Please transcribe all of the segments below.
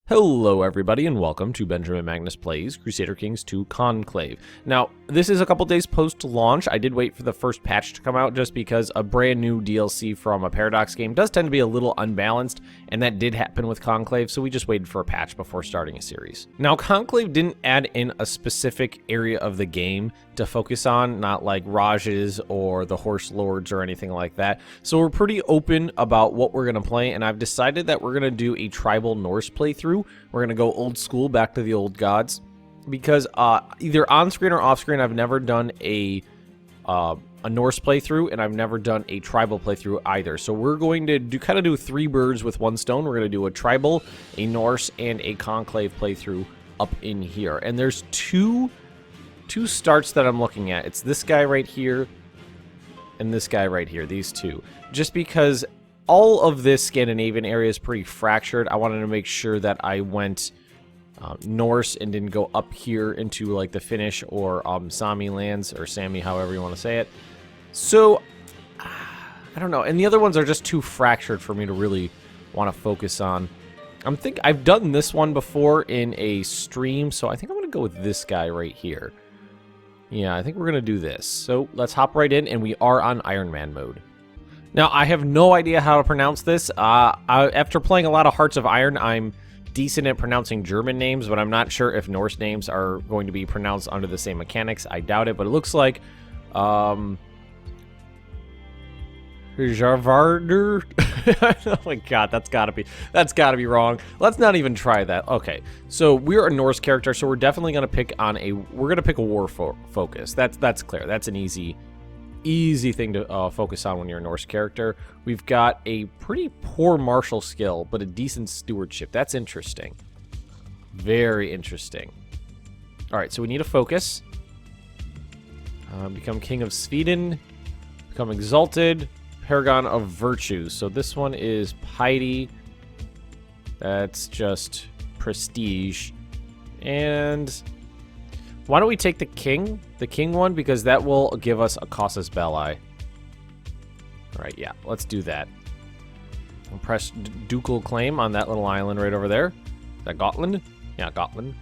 Hello everybody and welcome to Benjamin Magnus Plays Crusader Kings II Conclave. Now, this is a couple days post-launch. I did wait for the first patch to come out just because a brand new DLC from a Paradox game does tend to be a little unbalanced, and that did happen with Conclave, so we just waited for a patch before starting a series. Now, Conclave didn't add in a specific area of the game to focus on, not like Rajas or the Horse Lords or anything like that, so we're pretty open about what we're going to play, and I've decided that we're going to do a tribal Norse playthrough. We're going to go old school, back to the old gods, because either on screen or off screen, I've never done a Norse playthrough, and I've never done a tribal playthrough either. So we're going to do three birds with one stone. We're going to do a tribal, a Norse, and a Conclave playthrough up in here. And there's two starts that I'm looking at. It's this guy right here and this guy right here, these two. Just because all of this Scandinavian area is pretty fractured, I wanted to make sure that I went Norse and didn't go up here into like the Finnish or Sami lands, or Sami, however you want to say it. So, I don't know. And the other ones are just too fractured for me to really want to focus on. I've done this one before in a stream, so I think I'm going to go with this guy right here. Yeah, I think we're going to do this. So let's hop right in, and we are on Iron Man mode. Now, I have no idea how to pronounce this. After playing a lot of Hearts of Iron, I'm decent at pronouncing German names, but I'm not sure if Norse names are going to be pronounced under the same mechanics. I doubt it, but it looks like Jarvarder. Oh my god, that's gotta be wrong. Let's not even try that. Okay, so we're a Norse character, so we're definitely gonna pick a war focus. That's clear. That's an easy thing to focus on when you're a Norse character. We've got a pretty poor martial skill, but a decent stewardship. That's interesting. Very interesting. All right, so we need a focus. Become King of Sweden. Become Exalted. Paragon of Virtues. So this one is Piety. That's just prestige. And why don't we take the king one, because that will give us a casus belli. All right, yeah, let's do that. We'll press ducal claim on that little island right over there. Is that Gotland? Yeah, Gotland.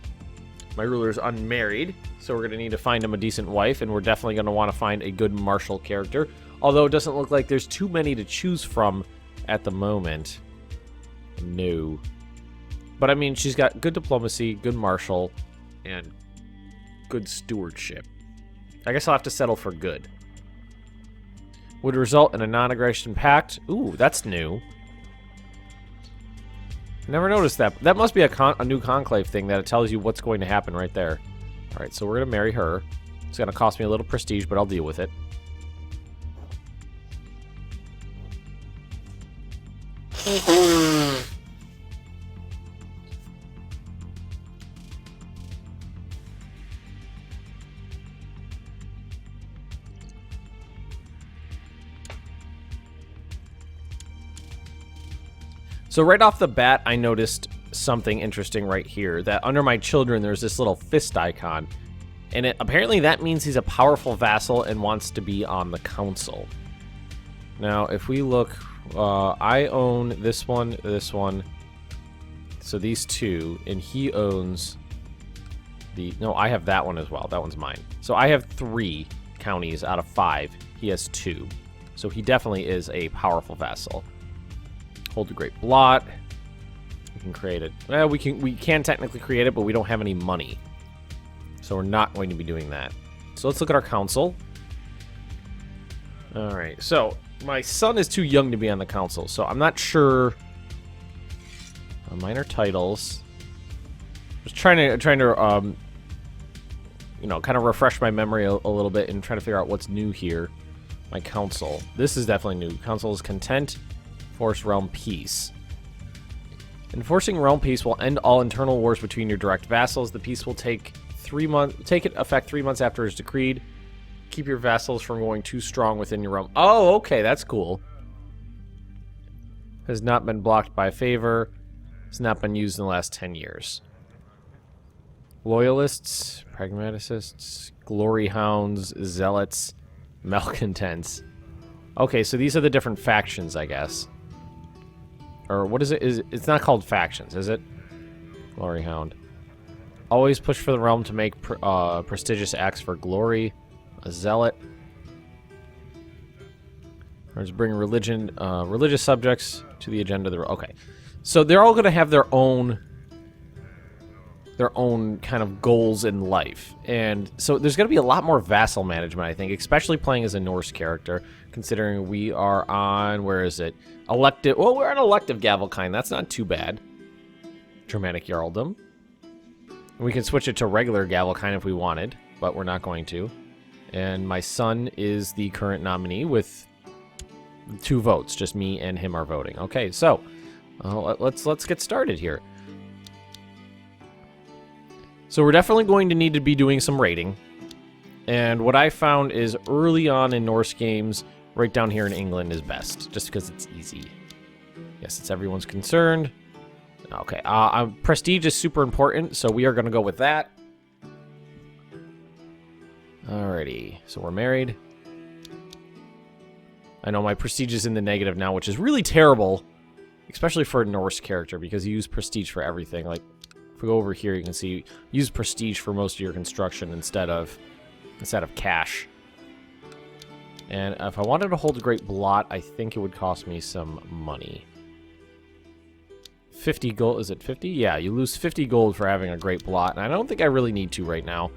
My ruler is unmarried, so we're going to need to find him a decent wife, and we're definitely going to want to find a good martial character, although it doesn't look like there's too many to choose from at the moment. No. But, I mean, she's got good diplomacy, good martial, and good stewardship. I guess I'll have to settle for good. Would result in a non-aggression pact. Ooh, that's new. Never noticed that. That must be a new Conclave thing, that it tells you what's going to happen right there. All right, so we're going to marry her. It's going to cost me a little prestige, but I'll deal with it. So right off the bat, I noticed something interesting right here, that under my children, there's this little fist icon. And apparently that means he's a powerful vassal and wants to be on the council. Now, if we look, I own this one, so these two, and he owns no, I have that one as well. That one's mine. So I have 3 counties out of 5. He has 2. So he definitely is a powerful vassal. Hold the Great Blot. We can create it. Well, we can technically create it, but we don't have any money. So we're not going to be doing that. So let's look at our council. All right. So my son is too young to be on the council, so I'm not sure. Minor titles. Just trying to you know, kind of refresh my memory a little bit and try to figure out what's new here. My council. This is definitely new. Council is content. Force realm peace. Enforcing realm peace will end all internal wars between your direct vassals. The peace will take effect 3 months after it's decreed. Keep your vassals from going too strong within your realm. Oh, okay, that's cool. Has not been blocked by favor. Has not been used in the last 10 years. Loyalists, pragmaticists, glory hounds, zealots, malcontents. Okay, so these are the different factions, I guess. Or what is it? It's not called factions, is it? Glory Hound. Always push for the realm to make prestigious acts for glory. A zealot. Let's bring religious subjects to the agenda. Okay, so they're all going to have their own kind of goals in life, and so there's going to be a lot more vassal management, I think, especially playing as a Norse character. Considering we are on, where is it? Elective. Well, we're on elective Gavelkind. That's not too bad. Germanic Jarldom. We can switch it to regular Gavelkind if we wanted, but we're not going to. And my son is the current nominee with 2 votes. Just me and him are voting. Okay, so let's get started here. So we're definitely going to need to be doing some raiding. And what I found is early on in Norse games, right down here in England is best, just because it's easy. Yes, it's everyone's concerned. Okay, prestige is super important, so we are going to go with that. Alrighty, so we're married. I know my prestige is in the negative now, which is really terrible, especially for a Norse character, because you use prestige for everything. Like, if we go over here, you can see use prestige for most of your construction instead of cash. And if I wanted to hold a great blot, I think it would cost me some money. 50 gold, is it 50? Yeah, you lose 50 gold for having a great blot, and I don't think I really need to right now.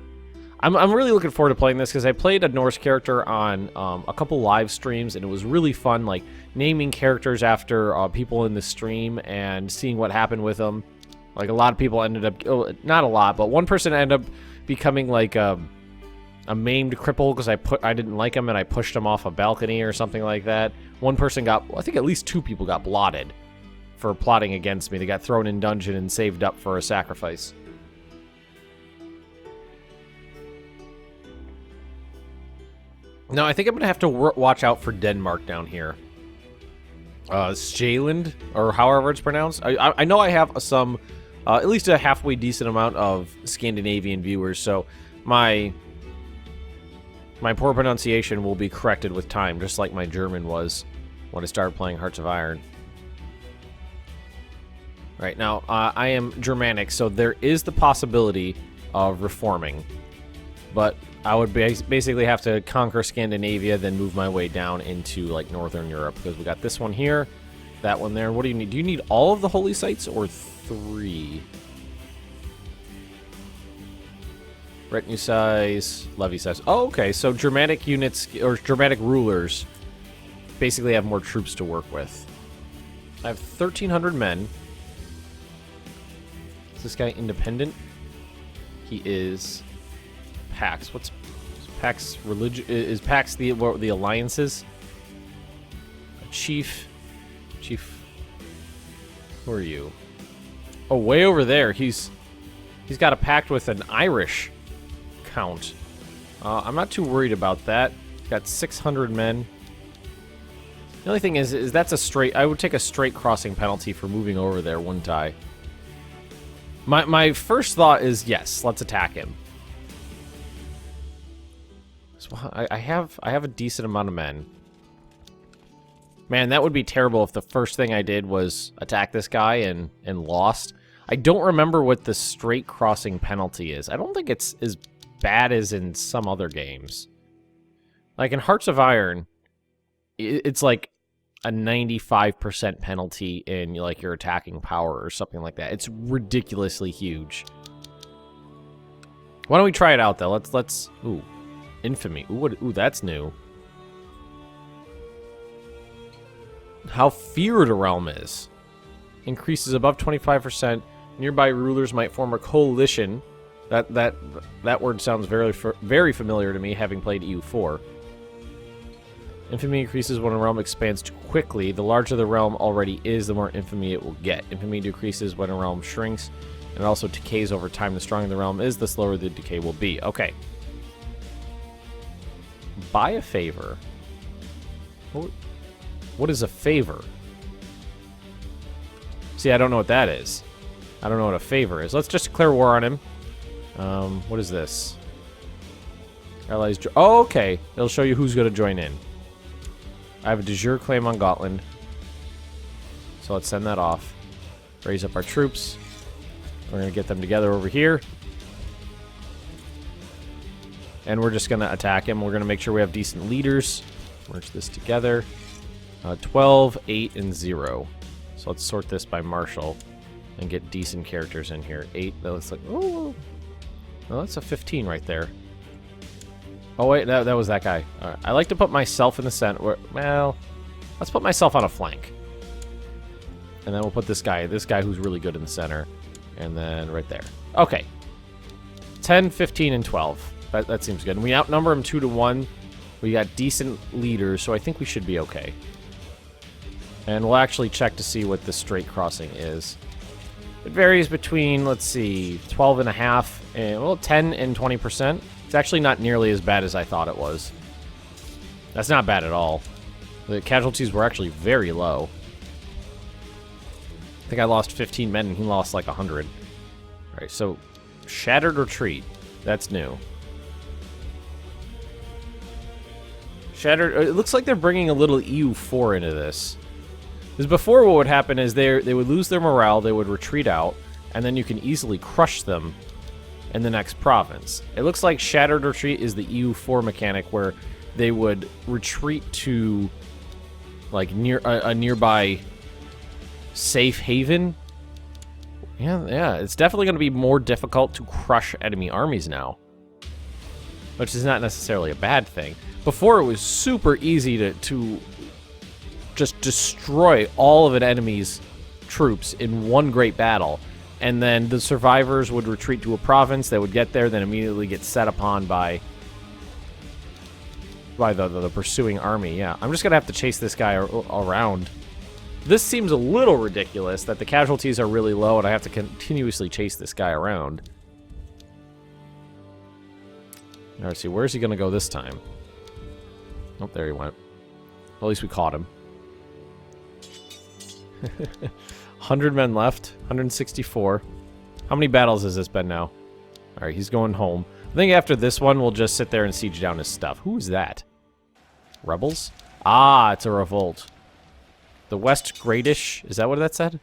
I'm really looking forward to playing this because I played a Norse character on a couple live streams, and it was really fun, like naming characters after people in the stream and seeing what happened with them. Like, a lot of people ended up, not a lot, but one person ended up becoming like a maimed cripple because I didn't like him and I pushed him off a balcony or something like that. One person got, I think at least 2 people got blotted for plotting against me. They got thrown in dungeon and saved up for a sacrifice. Now, I think I'm going to have to watch out for Denmark down here. Sjælland, or however it's pronounced. I know I have some, at least a halfway decent amount of Scandinavian viewers, so my poor pronunciation will be corrected with time, just like my German was when I started playing Hearts of Iron. Right, now, I am Germanic, so there is the possibility of reforming, but I would basically have to conquer Scandinavia, then move my way down into, like, Northern Europe, because we got this one here, that one there. What do you need? Do you need all of the holy sites, or 3? Retinue size, levy size. Oh, okay, so Germanic units, or Germanic rulers, basically have more troops to work with. I have 1,300 men. Is this guy independent? He is. Pacts. What's Pacts? Religion is Pacts the alliances? A chief. Who are you? Oh, way over there. He's got a pact with an Irish count. I'm not too worried about that. Got 600 men. The only thing is that's a straight. I would take a straight crossing penalty for moving over there, wouldn't I? My first thought is yes. Let's attack him. I have a decent amount of men. Man, that would be terrible if the first thing I did was attack this guy and lost. I don't remember what the straight crossing penalty is. I don't think it's as bad as in some other games. Like in Hearts of Iron, it's like a 95% penalty in like your attacking power or something like that. It's ridiculously huge. Why don't we try it out though? Let's ooh. Infamy. Ooh, that's new. How feared a realm is. Increases above 25%. Nearby rulers might form a coalition. That word sounds very familiar to me, having played EU4. Infamy increases when a realm expands too quickly. The larger the realm already is, the more infamy it will get. Infamy decreases when a realm shrinks, and also decays over time. The stronger the realm is, the slower the decay will be. Okay. Buy a favor. What is a favor? See, I don't know what that is. I don't know what a favor is. Let's just declare war on him. What is this? Allies. Oh, okay. It'll show you who's going to join in. I have a de jure claim on Gotland. So let's send that off. Raise up our troops. We're going to get them together over here. And we're just going to attack him. We're going to make sure we have decent leaders. Merge this together. 12, 8, and 0. So let's sort this by martial and get decent characters in here. 8, that looks like... Oh, no, that's a 15 right there. Oh, wait, that was that guy. All right. I like to put myself in the center. Well, let's put myself on a flank. And then we'll put this guy who's really good in the center. And then right there. Okay. 10, 15, and 12. That seems good. And we outnumber them 2 to 1. We got decent leaders, so I think we should be okay. And we'll actually check to see what the straight crossing is. It varies between, let's see, 12.5 and, well, 10 and 20%. It's actually not nearly as bad as I thought it was. That's not bad at all. The casualties were actually very low. I think I lost 15 men and he lost like 100. Alright, so Shattered Retreat. That's new. Shattered... It looks like they're bringing a little EU4 into this. Because before what would happen is they would lose their morale, they would retreat out, and then you can easily crush them in the next province. It looks like Shattered Retreat is the EU4 mechanic where they would retreat to like near a nearby safe haven. Yeah, it's definitely going to be more difficult to crush enemy armies now, which is not necessarily a bad thing. Before it was super easy to just destroy all of an enemy's troops in one great battle. And then the survivors would retreat to a province. They would get there, then immediately get set upon by the pursuing army. Yeah, I'm just going to have to chase this guy around. This seems a little ridiculous that the casualties are really low and I have to continuously chase this guy around. All right, see, where's he going to go this time? Oh, there he went. At least we caught him. 100 men left. 164. How many battles has this been now? Alright, he's going home. I think after this one, we'll just sit there and siege down his stuff. Who is that? Rebels? Ah, it's a revolt. The West Gradish. Is that what that said?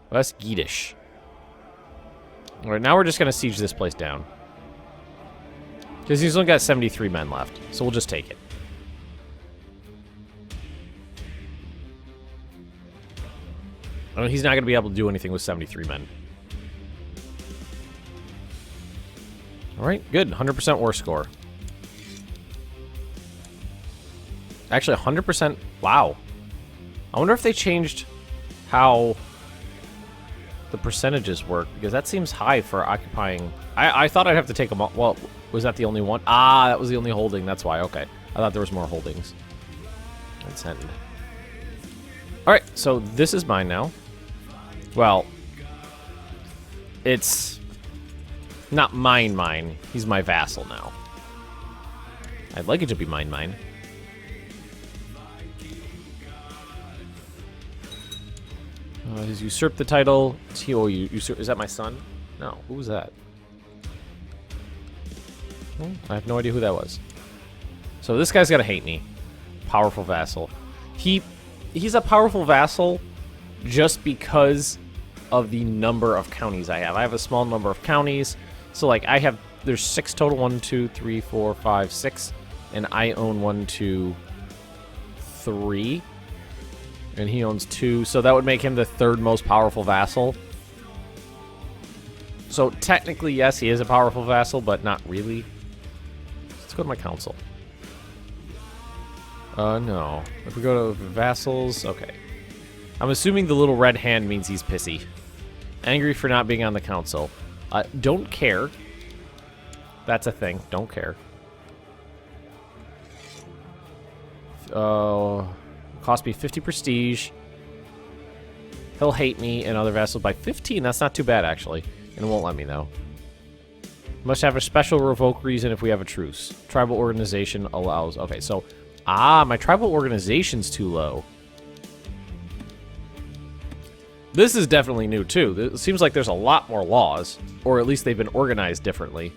West Geatish. Alright, now we're just going to siege this place down. Because he's only got 73 men left. So we'll just take it. I mean, he's not going to be able to do anything with 73 men. Alright, good. 100% war score. Actually, 100%... Wow. I wonder if they changed how the percentages work, because that seems high for occupying... I thought I'd have to take them all... Well, was that the only one? Ah, that was the only holding. That's why. Okay. I thought there was more holdings. Let's end. Alright, so this is mine now. Well, it's not mine. He's my vassal now. I'd like it to be mine. He's usurped the title. Is that my son? No. Who was that? Well, I have no idea who that was. So this guy's gotta hate me. Powerful vassal. He's a powerful vassal just because of the number of counties I have. I have a small number of counties. So, like, there's 6 total. 1, 2, 3, 4, 5, 6. And I own 1, 2, 3. And he owns 2. So that would make him the 3rd most powerful vassal. So, technically, yes, he is a powerful vassal, but not really. Let's go to my council. No. If we go to vassals, okay. I'm assuming the little red hand means he's pissy. Angry for not being on the council. Don't care. That's a thing. Don't care. Cost me 50 prestige. He'll hate me and other vassals by 15. That's not too bad, actually. And it won't let me, though. Must have a special revoke reason if we have a truce. Tribal organization allows... Okay, so... Ah, my tribal organization's too low. This is definitely new, too. It seems like there's a lot more laws. Or at least they've been organized differently.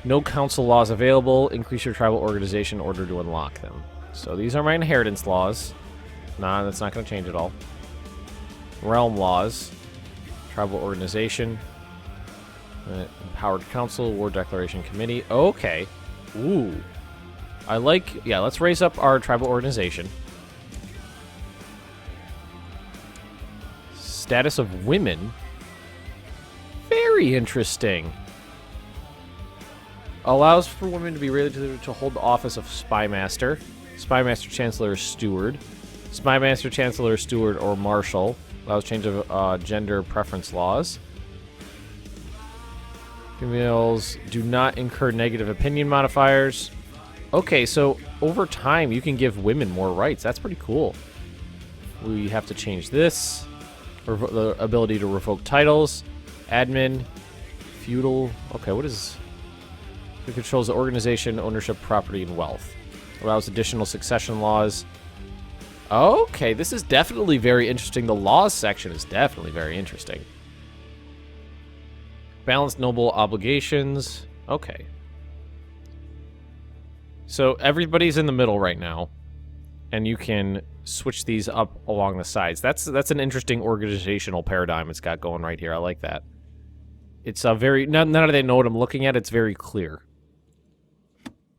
No council laws available. Increase your tribal organization in order to unlock them. So these are my inheritance laws. Nah, that's not going to change at all. Realm laws. Tribal organization. Empowered council. War declaration committee. Okay. Ooh. I like... Yeah, let's raise up our tribal organization. Status of women. Very interesting. Allows for women to be related to hold the office of Spymaster. Spymaster, Chancellor, Steward. Spymaster, Chancellor, Steward, or Marshal. Allows change of gender preference laws. Females do not incur negative opinion modifiers. Okay, so over time you can give women more rights. That's pretty cool. We have to change this. The ability to revoke titles. Admin. Feudal. Okay, what is... It controls the organization, ownership, property, and wealth. Allows additional succession laws. Okay, this is definitely very interesting. The laws section is definitely very interesting. Balanced noble obligations. Okay. So everybody's in the middle right now. And you can switch these up along the sides. That's an interesting organizational paradigm it's got going right here. I like that. It's a very... Now that they know what I'm looking at, it's very clear.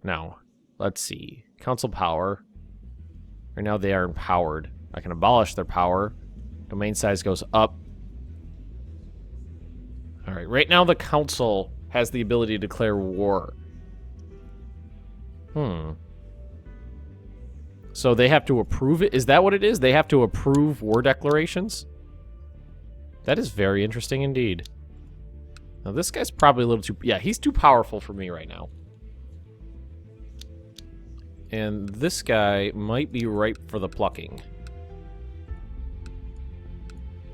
Now, let's see. Council power. Right now they are empowered. I can abolish their power. Domain size goes up. Alright, right now the council has the ability to declare war. So they have to approve it? Is that what it is? They have to approve war declarations? That is very interesting indeed. Now this guy's probably a little too... Yeah, he's too powerful for me right now. And this guy might be ripe for the plucking.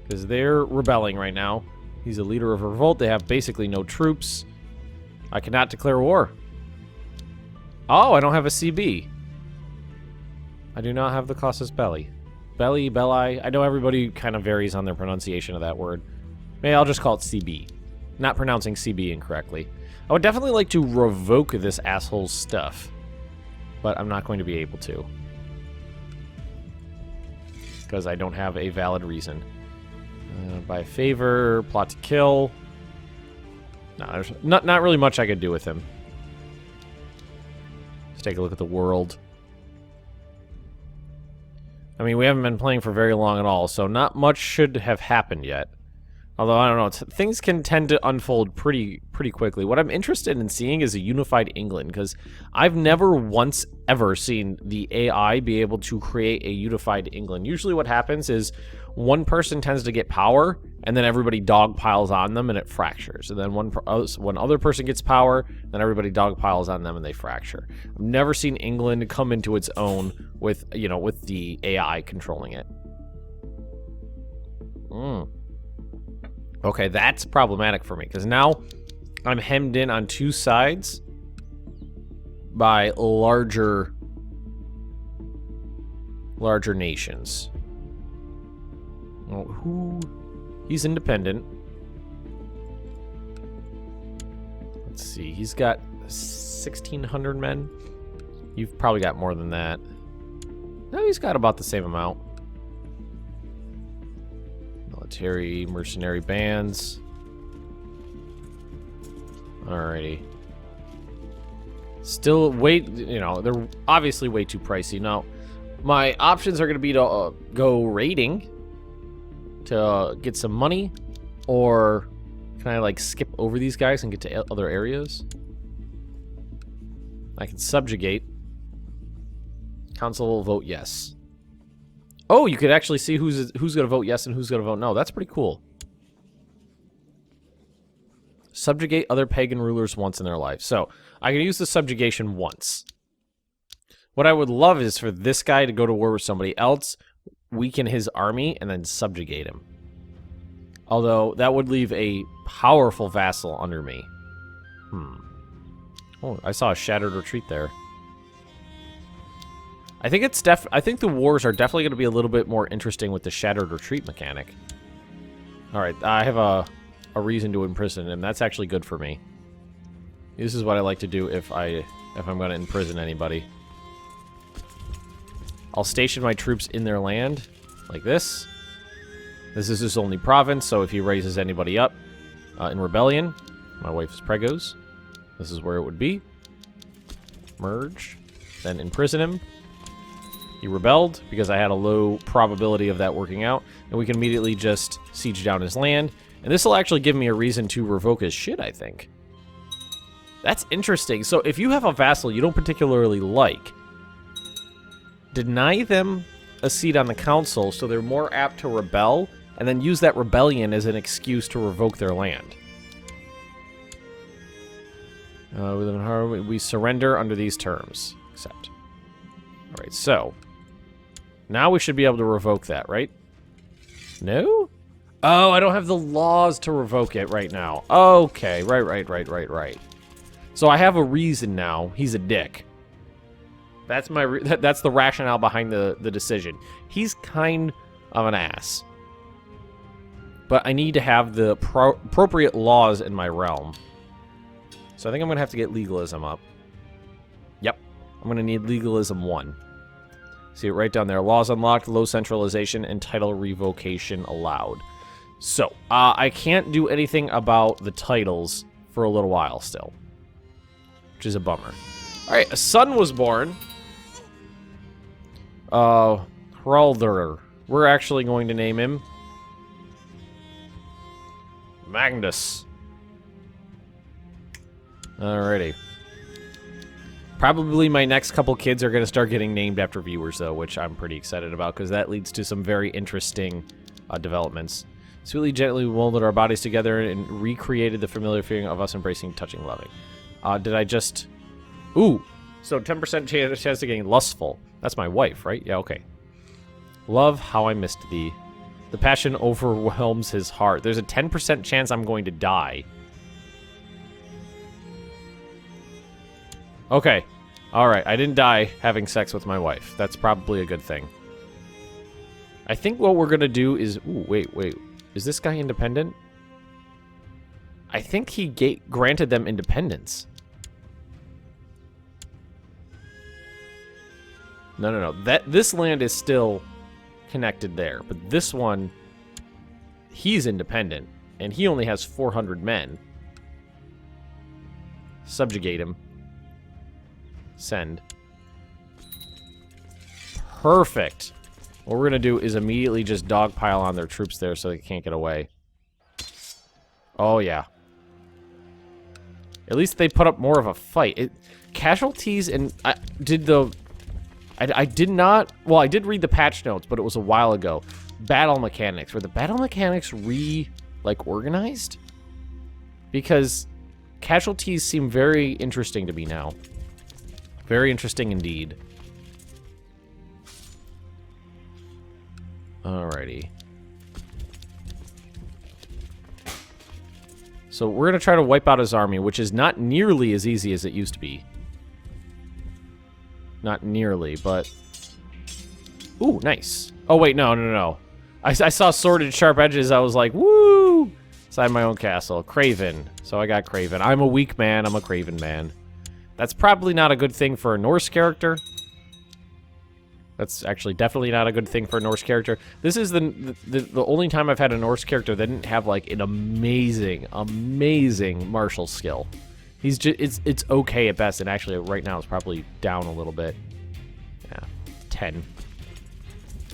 Because they're rebelling right now. He's a leader of a revolt. They have basically no troops. I cannot declare war. Oh, I don't have a CB. I do not have the casus belli. Belly, belli. I know everybody kind of varies on their pronunciation of that word. Maybe I'll just call it CB. Not pronouncing CB incorrectly. I would definitely like to revoke this asshole's stuff. But I'm not going to be able to. Because I don't have a valid reason. By favor, plot to kill. No, there's not really much I could do with him. Let's take a look at the world. I mean, we haven't been playing for very long at all, so not much should have happened yet. Although, I don't know, things can tend to unfold pretty quickly. What I'm interested in seeing is a unified England, because I've never once ever seen the AI be able to create a unified England. Usually what happens is one person tends to get power, and then everybody dogpiles on them, and it fractures. And then one other person gets power, then everybody dogpiles on them, and they fracture. I've never seen England come into its own with, you know, with the AI controlling it. Okay, that's problematic for me, because now I'm hemmed in on two sides by larger nations. Well, he's independent. Let's see, he's got 1,600 men. You've probably got more than that. No, he's got about the same amount. Military, mercenary bands. Alrighty. Still, you know, they're obviously way too pricey. Now, my options are going to be to go raiding to get some money, or can I, like, skip over these guys and get to other areas? I can subjugate. Council will vote yes. Oh, you could actually see who's going to vote yes and who's going to vote no. That's pretty cool. Subjugate other pagan rulers once in their life. So, I can use the subjugation once. What I would love is for this guy to go to war with somebody else, weaken his army, and then subjugate him. Although, that would leave a powerful vassal under me. Oh, I saw a shattered retreat there. I think I think the wars are definitely going to be a little bit more interesting with the shattered retreat mechanic. Alright, I have a reason to imprison him. That's actually good for me. This is what I like to do if I'm going to imprison anybody. I'll station my troops in their land, like this. This is his only province, so if he raises anybody up in rebellion, my wife is pregos. This is where it would be. Merge. Then imprison him. He rebelled because I had a low probability of that working out. And we can immediately just siege down his land. And this will actually give me a reason to revoke his shit, I think. That's interesting. So if you have a vassal you don't particularly like, deny them a seat on the council so they're more apt to rebel, and then use that rebellion as an excuse to revoke their land. We surrender under these terms. Accept. Alright, so now we should be able to revoke that, right? No? Oh, I don't have the laws to revoke it right now. Okay, right. So I have a reason now. He's a dick. That's that's the rationale behind the decision. He's kind of an ass. But I need to have the appropriate laws in my realm. So I think I'm going to have to get legalism up. Yep. I'm going to need legalism 1. See it right down there. Laws unlocked, low centralization, and title revocation allowed. So, I can't do anything about the titles for a little while still. Which is a bummer. Alright, a son was born. Hraldr. We're actually going to name him Magnus. Alrighty. Probably my next couple kids are going to start getting named after viewers, though, which I'm pretty excited about, because that leads to some very interesting developments. Sweetly, gently molded our bodies together and recreated the familiar feeling of us embracing, touching, loving. Did I just... Ooh! So 10% chance of getting lustful. That's my wife, right? Yeah, okay. Love how I missed thee. The passion overwhelms his heart. There's a 10% chance I'm going to die. Okay. Alright, I didn't die having sex with my wife. That's probably a good thing. I think what we're gonna do is... Ooh, wait. Is this guy independent? I think he granted them independence. No. This land is still connected there. But this one, he's independent. And he only has 400 men. Subjugate him. Send. Perfect. What we're going to do is immediately just dogpile on their troops there so they can't get away. Oh, yeah. At least they put up more of a fight. Casualties and... I did not... Well, I did read the patch notes, but it was a while ago. Battle mechanics. Were the battle mechanics organized? Because casualties seem very interesting to me now. Very interesting indeed. Alrighty. So we're going to try to wipe out his army, which is not nearly as easy as it used to be. Not nearly, but... Ooh, nice. Oh, wait, no. I saw sworded sharp edges. I was like, woo! Inside my own castle. Craven. So I got Craven. I'm a weak man. I'm a Craven man. That's probably not a good thing for a Norse character. That's actually definitely not a good thing for a Norse character. This is the only time I've had a Norse character that didn't have, like, an amazing martial skill. He's just, it's okay at best, and actually right now it's probably down a little bit. Yeah, 10.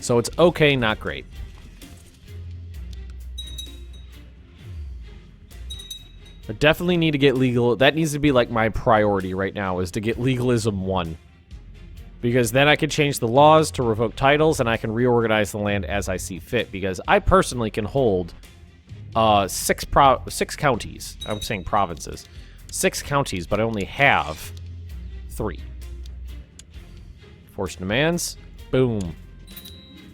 So it's okay, not great. I definitely need to get legal. That needs to be like my priority right now, is to get legalism 1. Because then I can change the laws to revoke titles, and I can reorganize the land as I see fit. Because I personally can hold 6 counties. I'm saying provinces. 6 counties, but I only have 3. Forced demands. Boom.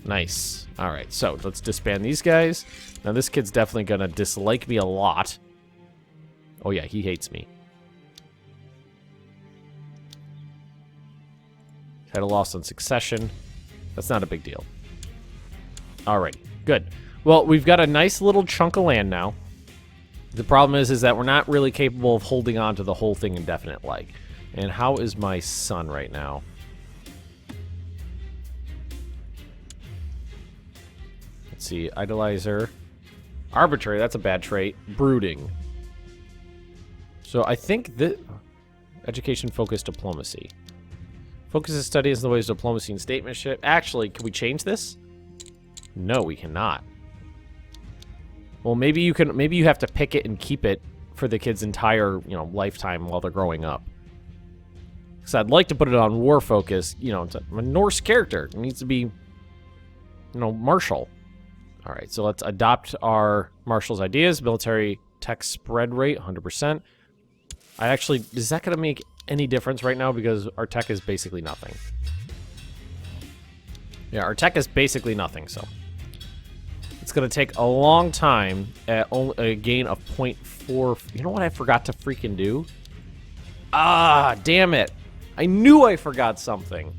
Nice. Alright, so let's disband these guys. Now this kid's definitely gonna dislike me a lot. Oh yeah, he hates me. Had a loss on succession. That's not a big deal. Alrighty, good. Well, we've got a nice little chunk of land now. The problem is that we're not really capable of holding on to the whole thing indefinite-like. And how is my son right now? Let's Let's see. Idolizer. Arbitrary, that's a bad trait. Brooding. So I think that... Education-focused diplomacy. Focuses studies in the ways of diplomacy and statesmanship. Actually, can we change this? No, we cannot. Well, maybe you can. Maybe you have to pick it and keep it for the kid's entire, lifetime while they're growing up. Because I'd like to put it on war focus. It's a Norse character. It needs to be, martial. All right, so let's adopt our marshal's ideas. Military tech spread rate, 100%. Is that going to make any difference right now? Because our tech is basically nothing. Yeah, our tech is basically nothing, so. It's going to take a long time at a gain of 0.4. You know what I forgot to freaking do? Ah, damn it. I knew I forgot something.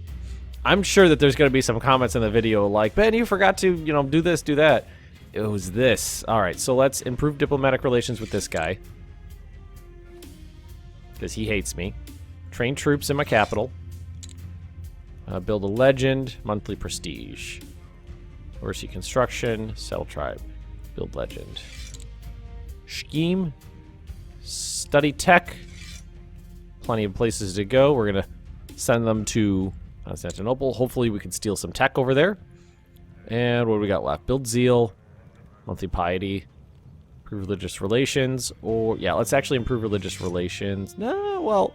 I'm sure that there's going to be some comments in the video like, Ben, you forgot to, do this, do that. It was this. All right, so let's improve diplomatic relations with this guy. Because he hates me. Train troops in my capital. Build a legend. Monthly prestige. Oversee construction. Sell tribe. Build legend. Scheme. Study tech. Plenty of places to go. We're going to send them to Constantinople. Hopefully we can steal some tech over there. And what do we got left? Build zeal. Monthly piety. Improve religious relations. Or, yeah, let's actually improve religious relations. No, well,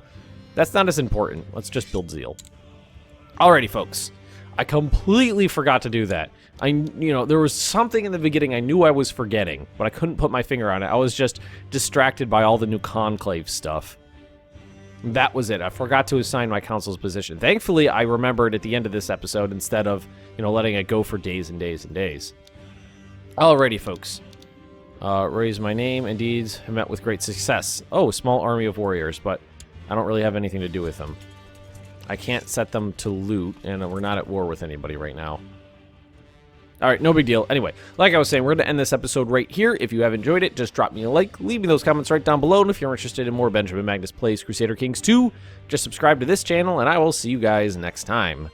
that's not as important. Let's just build zeal. Alrighty, folks. I completely forgot to do that. There was something in the beginning I knew I was forgetting, but I couldn't put my finger on it. I was just distracted by all the new Conclave stuff. That was it. I forgot to assign my council's position. Thankfully, I remembered at the end of this episode instead of, letting it go for days and days and days. Alrighty, folks. Raise my name and deeds have met with great success. Oh, small army of warriors, but I don't really have anything to do with them. I can't set them to loot, and we're not at war with anybody right now. Alright, no big deal. Anyway, like I was saying, we're going to end this episode right here. If you have enjoyed it, just drop me a like, leave me those comments right down below, and if you're interested in more Benjamin Magnus Plays Crusader Kings II, just subscribe to this channel, and I will see you guys next time.